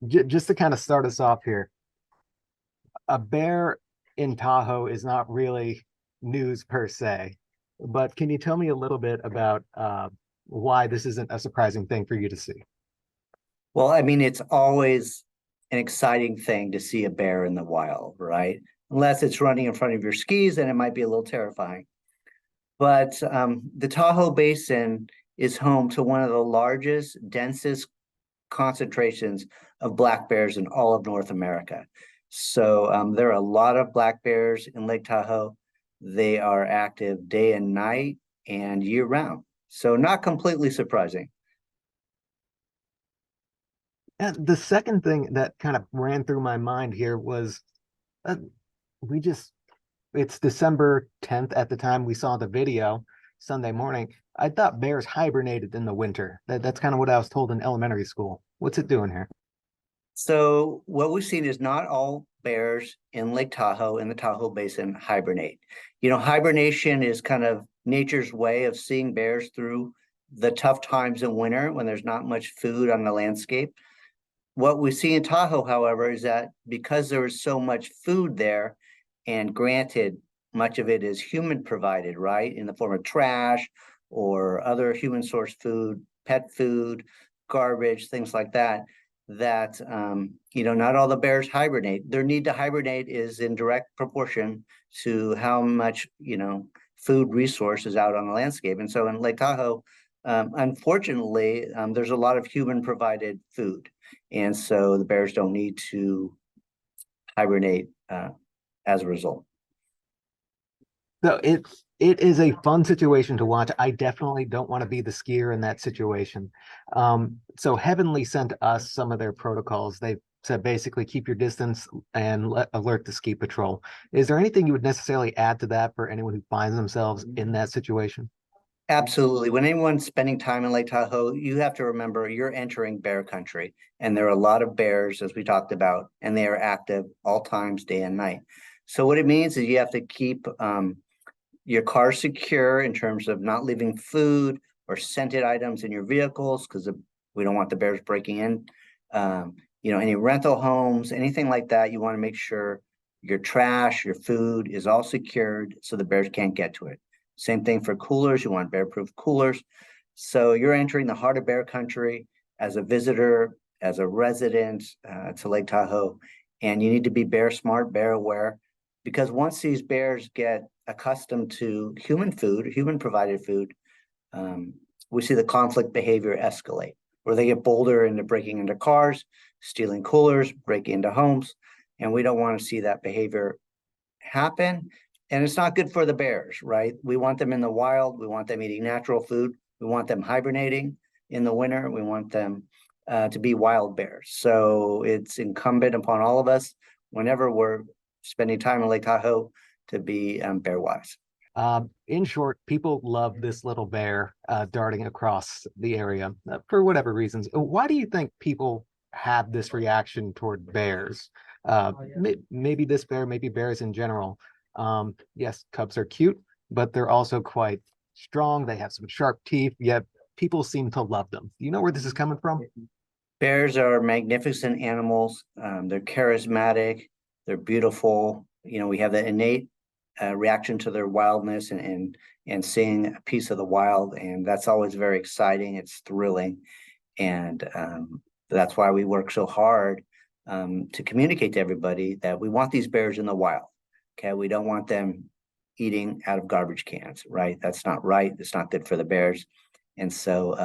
Just to kind of start us off here, a bear in Tahoe is not really news per se, but can you tell me a little bit about why this isn't a surprising thing for you to see? Well, I mean, it's always an exciting thing to see a bear in the wild, right? Unless it's running in front of your skis, then it might be a little terrifying. But the Tahoe Basin is home to one of the largest, densest concentrations of black bears in all of North America. So there are a lot of black bears in Lake Tahoe. They are active day and night and year round. So not completely surprising. And the second thing that kind of ran through my mind here was uh, we just, it's December 10th at the time we saw the video Sunday morning. I thought bears hibernated in the winter. That's kind of what I was told in elementary school. What's it doing here? So what we've seen is not all bears in Lake Tahoe in the Tahoe Basin hibernate. You know, hibernation is kind of nature's way of seeing bears through the tough times in winter when there's not much food on the landscape. What we see in Tahoe, however, is that because there is so much food there, and granted, much of it is human provided, right, in the form of trash or other human sourced food, pet food, garbage, things like that, that not all the bears hibernate. Their need to hibernate is in direct proportion to how much food resource is out on the landscape. And so in Lake Tahoe, unfortunately, there's a lot of human provided food, and so the bears don't need to hibernate as a result. So it is a fun situation to watch. I definitely don't want to be the skier in that situation. So Heavenly sent us some of their protocols. They said basically keep your distance and alert the ski patrol. Is there anything you would necessarily add to that for anyone who finds themselves in that situation? Absolutely. When anyone's spending time in Lake Tahoe, you have to remember you're entering bear country, and there are a lot of bears, as we talked about, and they are active all times, day and night. So what it means is you have to keep your car secure in terms of not leaving food or scented items in your vehicles because we don't want the bears breaking in. Any rental homes, anything like that, you want to make sure your trash, your food is all secured so the bears can't get to it. Same thing for coolers. You want bear-proof coolers. So you're entering the heart of bear country as a visitor, as a resident to Lake Tahoe, and you need to be bear smart, bear aware, because once these bears get accustomed to human food, human provided food, we see the conflict behavior escalate, where they get bolder into breaking into cars, stealing coolers, breaking into homes, and we don't want to see that behavior happen. And it's not good for the bears, right? We want them in the wild. We want them eating natural food. We want them hibernating in the winter. We want them to be wild bears. So it's incumbent upon all of us, whenever we're spending time in Lake Tahoe, to be bear wise. In short, people love this little bear darting across the area for whatever reasons. Why do you think people have this reaction toward bears? Maybe this bear, maybe bears in general. Yes, cubs are cute, but they're also quite strong. They have some sharp teeth, yet people seem to love them. Do you know where this is coming from? Bears are magnificent animals. They're charismatic. They're beautiful. We have the innate reaction to their wildness and seeing a piece of the wild, and that's always very exciting. It's thrilling, and that's why we work so hard to communicate to everybody that we want these bears in the wild. Okay, we don't want them eating out of garbage cans, right? That's not right. It's not good for the bears, and so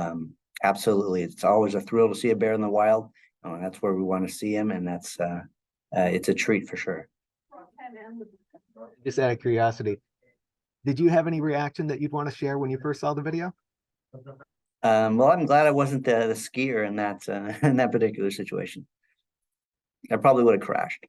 absolutely, it's always a thrill to see a bear in the wild. And that's where we want to see him, and that's it's a treat for sure. Just out of curiosity, did you have any reaction that you'd want to share when you first saw the video? Well, I'm glad I wasn't the skier in that in that particular situation. I probably would have crashed.